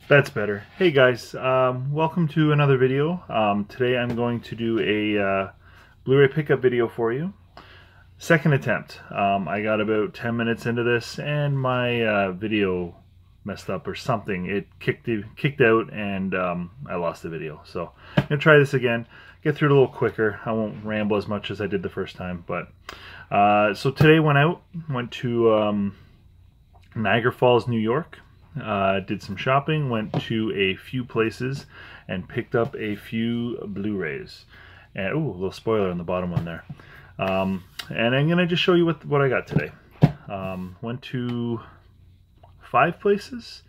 That's better. Hey guys, welcome to another video. Today I'm going to do a Blu-ray pickup video for you. Second attempt. I got about 10 minutes into this and my video messed up or something. It kicked out and I lost the video. So I'm going to try this again, get through it a little quicker. I won't ramble as much as I did the first time. But so today went to Niagara Falls, New York. Did some shopping, went to a few places, and picked up a few Blu-rays. And ooh, a little spoiler on the bottom one there. And I'm gonna just show you what I got today. Went to 5 places.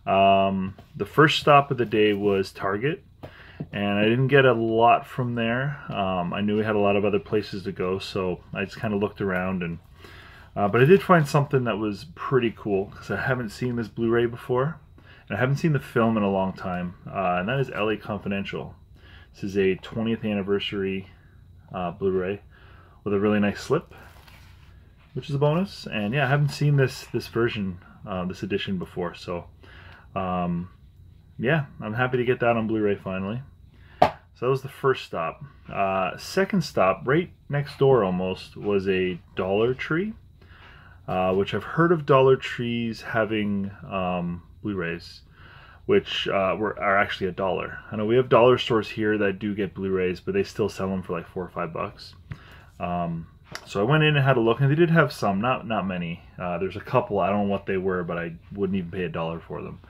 The first stop of the day was Target, and I didn't get a lot from there. I knew we had a lot of other places to go, so I just kind of looked around and. But I did find something that was pretty cool because I haven't seen this Blu-ray before, and I haven't seen the film in a long time, and that is LA Confidential. This is a 20th anniversary Blu-ray with a really nice slip, which is a bonus. And yeah, I haven't seen this version, this edition before, so yeah, I'm happy to get that on Blu-ray finally. So that was the first stop. Second stop, right next door almost, was a Dollar Tree. Which I've heard of Dollar Trees having Blu-rays, which are actually $1. I know we have dollar stores here that do get Blu-rays, but they still sell them for like $4 or $5. So I went in and had a look, and they did have some, not many. There's a couple, I don't know what they were, but I wouldn't even pay $1 for them.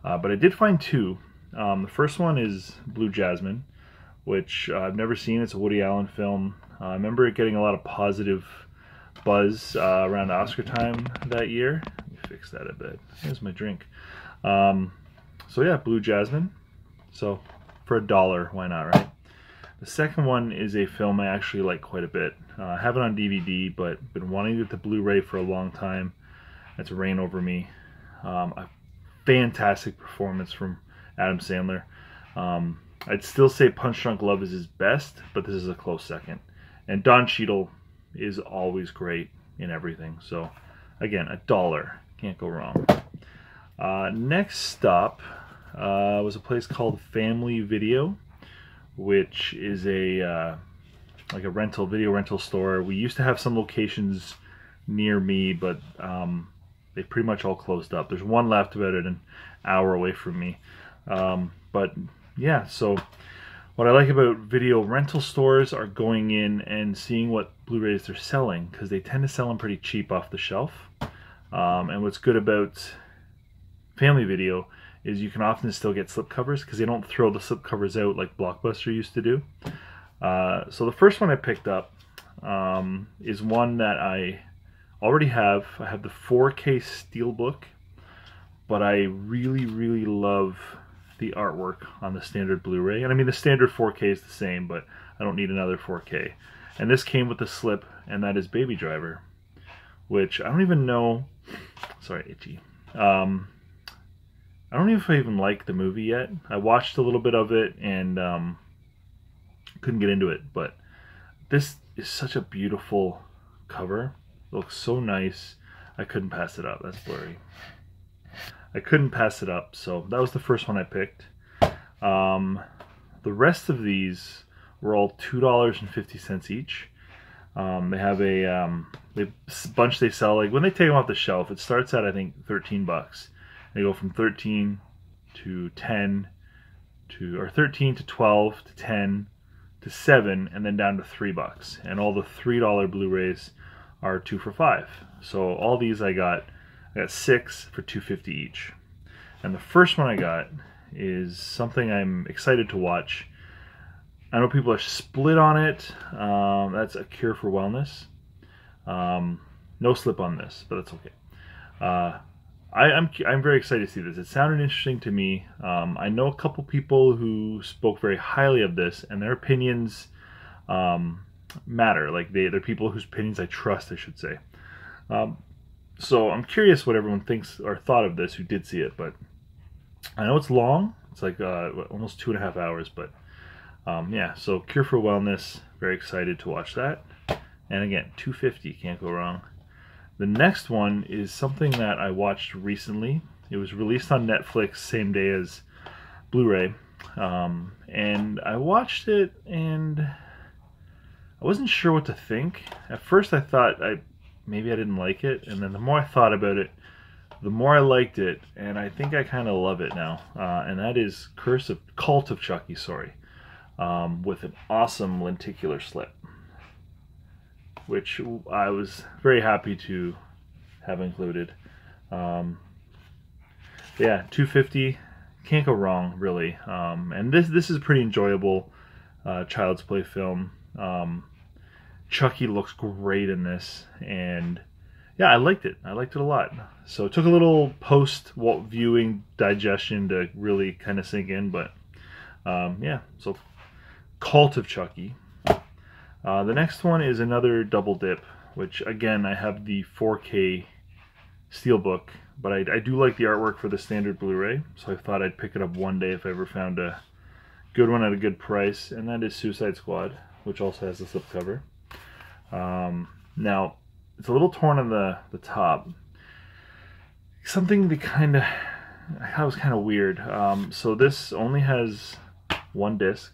But I did find 2. The first one is Blue Jasmine, which I've never seen. It's a Woody Allen film. I remember it getting a lot of positive buzz around Oscar time that year. Let me fix that a bit. Here's my drink. So yeah, Blue Jasmine. So for $1, why not, right? The second one is a film I actually like quite a bit. I have it on DVD, but been wanting to get the Blu-ray for a long time. That's Rain Over Me. A fantastic performance from Adam Sandler. I'd still say Punch Drunk Love is his best, but this is a close second. And Don Cheadle is always great in everything. So again, $1, can't go wrong. Next stop was a place called Family Video, which is a like a video rental store. We used to have some locations near me, but they pretty much all closed up. There's one left about an hour away from me. But yeah, so what I like about video rental stores are going in and seeing what Blu-rays they're selling, because they tend to sell them pretty cheap off the shelf. And what's good about Family Video is you can often still get slipcovers because they don't throw the slipcovers out like Blockbuster used to do. So the first one I picked up is one that I already have. I have the 4K Steelbook, but I really love the artwork on the standard Blu-ray. And I mean, the standard 4K is the same, but I don't need another 4K. And this came with the slip, and that is Baby Driver, which I don't even know. Sorry, itchy. I don't know if I even like the movie yet. I watched a little bit of it and couldn't get into it, but this is such a beautiful cover. It looks so nice. I couldn't pass it up. That's blurry. I couldn't pass it up, so that was the first one I picked. The rest of these were all $2.50 each. They have a bunch they sell. Like when they take them off the shelf, it starts at I think $13. They go from 13 to 10 to, or 13 to 12 to 10 to 7, and then down to $3. And all the $3 Blu-rays are 2 for $5. So all these I got 6 for $2.50 each. And the first one I got is something I'm excited to watch. I know people are split on it. That's A Cure for Wellness. No slip on this, but that's okay. I'm very excited to see this. It sounded interesting to me. I know a couple people who spoke very highly of this, and their opinions matter. Like they're people whose opinions I trust, I should say. So I'm curious what everyone thinks or thought of this who did see it, but I know it's long. It's like almost 2.5 hours, but yeah, so Cure for Wellness, very excited to watch that. And again, $2.50, can't go wrong. The next one is something that I watched recently. It was released on Netflix same day as Blu-ray, and I watched it and I wasn't sure what to think. At first I thought maybe I didn't like it, and then the more I thought about it, the more I liked it, and I think I kind of love it now. And that is Cult of Chucky, sorry, with an awesome lenticular slip, which I was very happy to have included. Yeah, $2.50, can't go wrong, really. And this is a pretty enjoyable Child's Play film. Chucky looks great in this, and yeah, I liked it. I liked it a lot. So it took a little post-viewing digestion to really kind of sink in, but yeah, so Cult of Chucky. The next one is another double dip, which again, I have the 4K Steelbook, but I do like the artwork for the standard Blu-ray, so I thought I'd pick it up one day if I ever found a good one at a good price, and that is Suicide Squad, which also has the slipcover. Now, it's a little torn on the top. Something that I thought was kind of weird. So this only has one disc.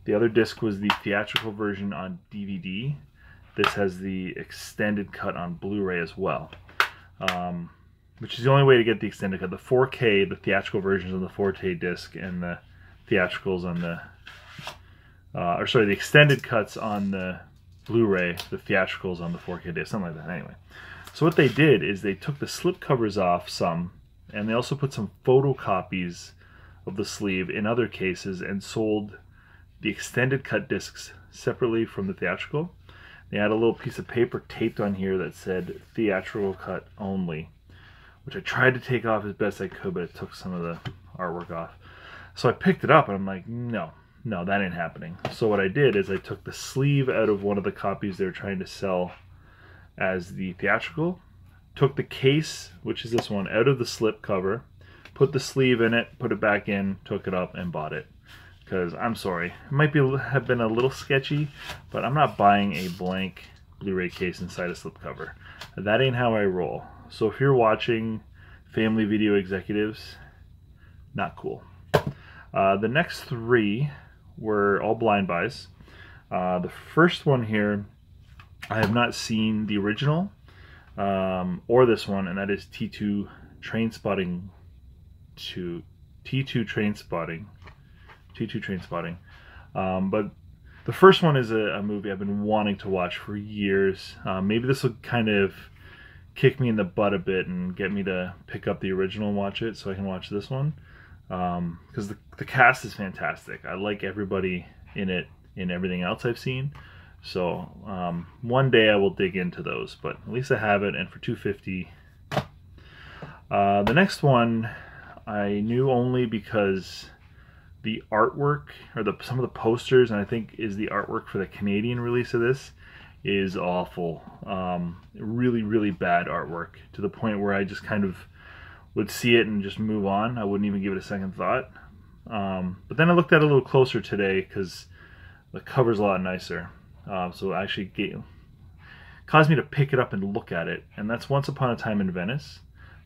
The other disc was the theatrical version on DVD. This has the extended cut on Blu-ray as well, which is the only way to get the extended cut. The 4K, the theatrical versions on the 4K disc, and the theatricals on the, the extended cuts on the Blu-ray, the theatricals on the 4K disc, something like that. Anyway, so what they did is they took the slip covers off some, and they also put some photocopies of the sleeve in other cases and sold the extended cut discs separately from the theatrical. They had a little piece of paper taped on here that said theatrical cut only, which I tried to take off as best I could, but it took some of the artwork off. So I picked it up and I'm like, no, that ain't happening. So what I did is I took the sleeve out of one of the copies they were trying to sell as the theatrical, took the case, which is this one, out of the slip cover, put the sleeve in it, put it back in, took it up, and bought it. Because, I'm sorry, it might have been a little sketchy, but I'm not buying a blank Blu-ray case inside a slipcover. That ain't how I roll. So if you're watching, family video executives, not cool. The next three were all blind buys. The first one here, I have not seen the original or this one, and that is T2 Trainspotting. But the first one is a movie I've been wanting to watch for years. Maybe this will kind of kick me in the butt a bit and get me to pick up the original and watch it so I can watch this one. Because the cast is fantastic. I like everybody in it in everything else I've seen. So one day I will dig into those, but at least I have it, and for $2.50. The next one I knew only because the artwork, or some of the posters, and I think is the artwork for the Canadian release of this, is awful. Really, really bad artwork, to the point where I just kind of would see it and just move on. I wouldn't even give it a second thought. But then I looked at it a little closer today because the cover's a lot nicer. So it actually caused me to pick it up and look at it. And that's Once Upon a Time in Venice.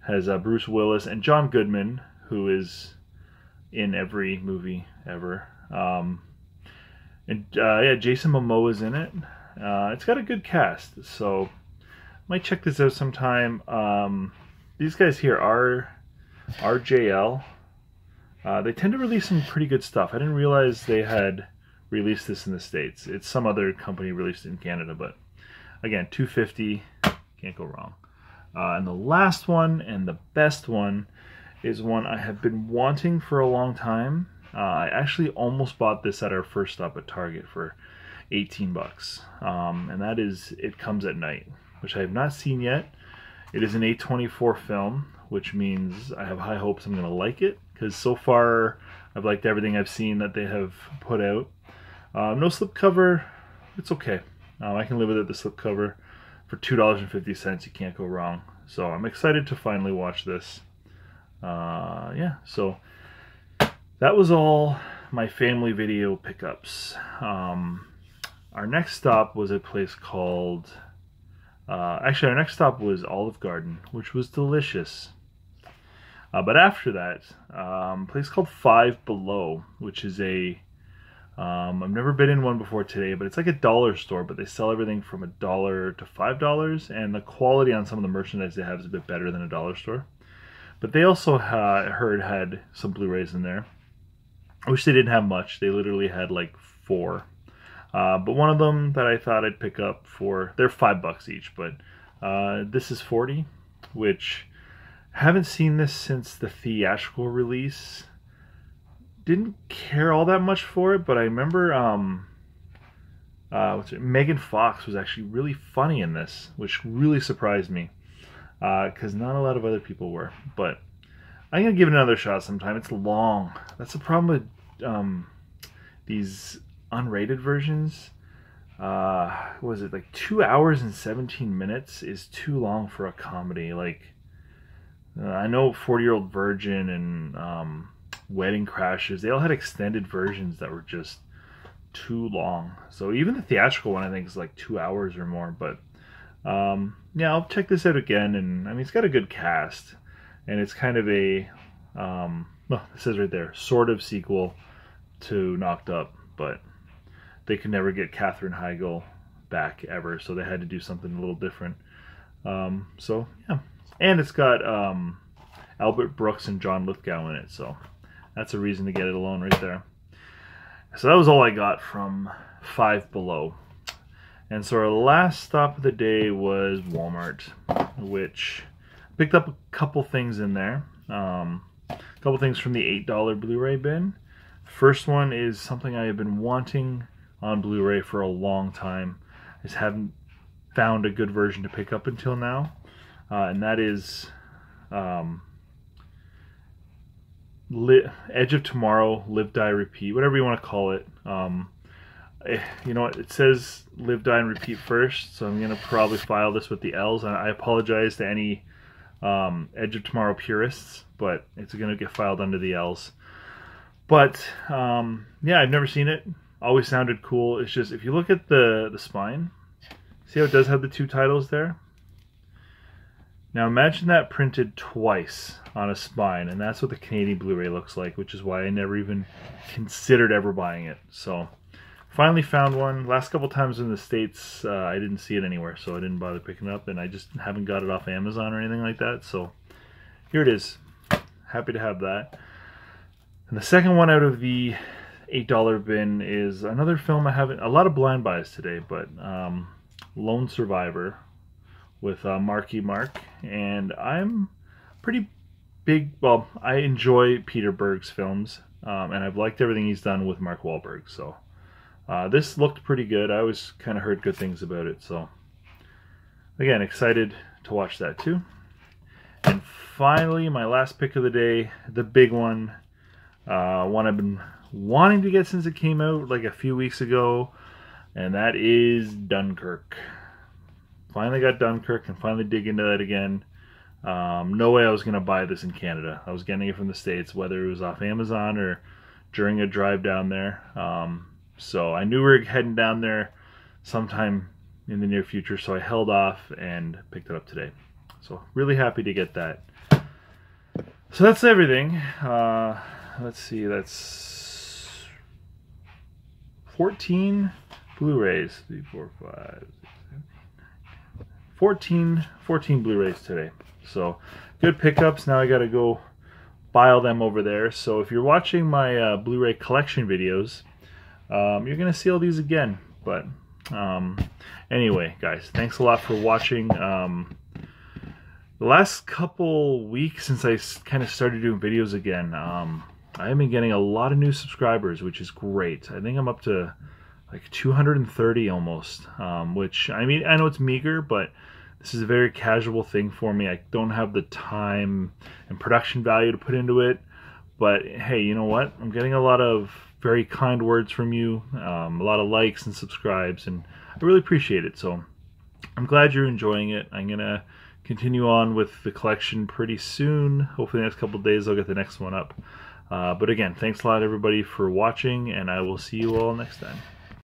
Has Bruce Willis and John Goodman, who is in every movie ever. Yeah, Jason Momoa is in it. It's got a good cast, so might check this out sometime. These guys here are RJL. They tend to release some pretty good stuff. I didn't realize they had released this in the States. It's some other company released it in Canada, but again, $2.50, can't go wrong. And the last one, and the best one, is one I have been wanting for a long time. I actually almost bought this at our first stop at Target for $18. And that is It Comes at Night, which I have not seen yet. It is an A24 film, which means I have high hopes I'm going to like it, because so far I've liked everything I've seen that they have put out. No slipcover, it's okay. I can live with it, the slipcover. For $2.50, you can't go wrong. So I'm excited to finally watch this. Yeah, so that was all my family video pickups. Our next stop was a place called... actually, our next stop was Olive Garden, which was delicious. But after that, a place called Five Below, which is a I've never been in one before today, but it's like a dollar store, but they sell everything from $1 to $5, and the quality on some of the merchandise they have is a bit better than a dollar store. But they also heard had some Blu-rays in there. I wish they didn't have much. They literally had like 4. But one of them that I thought I'd pick up for, they're $5 each, but this is 40, which haven't seen this since the theatrical release. Didn't care all that much for it, but I remember Megan Fox was actually really funny in this, which really surprised me, because not a lot of other people were. But I'm gonna give it another shot sometime. It's long. That's the problem with these unrated versions. What was it, like 2 hours and 17 minutes is too long for a comedy. Like I know 40-Year-Old Virgin and Wedding Crashers, they all had extended versions that were just too long. So even the theatrical one I think is like 2 hours or more. But yeah, I'll check this out again. And I mean, it's got a good cast, and it's kind of a well, it says right there, sort of sequel to Knocked Up, but they could never get Katherine Heigl back ever, so they had to do something a little different. So yeah, and it's got Albert Brooks and John Lithgow in it, so that's a reason to get it alone right there. So that was all I got from Five Below. And so our last stop of the day was Walmart, which picked up a couple things in there. A couple things from the $8 Blu-ray bin. First one is something I have been wanting on Blu-ray for a long time. I just haven't found a good version to pick up until now. And that is Edge of Tomorrow, Live, Die, Repeat, whatever you want to call it. You know what, it says Live, Die, and Repeat first, so I'm going to probably file this with the L's. And I apologize to any Edge of Tomorrow purists, but it's going to get filed under the L's. But yeah, I've never seen it. Always sounded cool. It's just, if you look at the spine, see how it does have the 2 titles there? Now imagine that printed twice on a spine, and that's what the Canadian Blu-ray looks like, which is why I never even considered ever buying it. So finally found one. Last couple times in the States, I didn't see it anywhere, so I didn't bother picking it up, and I just haven't got it off Amazon or anything like that. So here it is. Happy to have that. And the second one out of the $8 bin is another film I haven't, a lot of blind buys today, but Lone Survivor with Marky Mark. And I'm pretty big, well, I enjoy Peter Berg's films, and I've liked everything he's done with Mark Wahlberg. So this looked pretty good. I always kind of heard good things about it. So again, excited to watch that too. And finally, my last pick of the day, the big one, one I've been wanting to get since it came out like a few weeks ago, and that is Dunkirk. Finally got Dunkirk and finally dig into that again. No way I was going to buy this in Canada. I was getting it from the States, whether it was off Amazon or during a drive down there. So I knew we were heading down there sometime in the near future, so I held off and picked it up today. So really happy to get that. So that's everything. Let's see, that's 14 Blu-rays. 3, 4, 5, 6, 7, 8, 9, 14 Blu-rays today. So good pickups. Now I gotta go file them over there. So if you're watching my Blu-ray collection videos, you're gonna see all these again. But anyway, guys, thanks a lot for watching. The last couple weeks since I kind of started doing videos again, I have been getting a lot of new subscribers, which is great. I think I'm up to like 230 almost, which, I mean, I know it's meager, but this is a very casual thing for me. I don't have the time and production value to put into it, but hey, you know what? I'm getting a lot of very kind words from you, a lot of likes and subscribes, and I really appreciate it. So I'm glad you're enjoying it. I'm gonna continue on with the collection pretty soon. Hopefully the next couple of days I'll get the next one up. But again, thanks a lot everybody for watching, and I will see you all next time.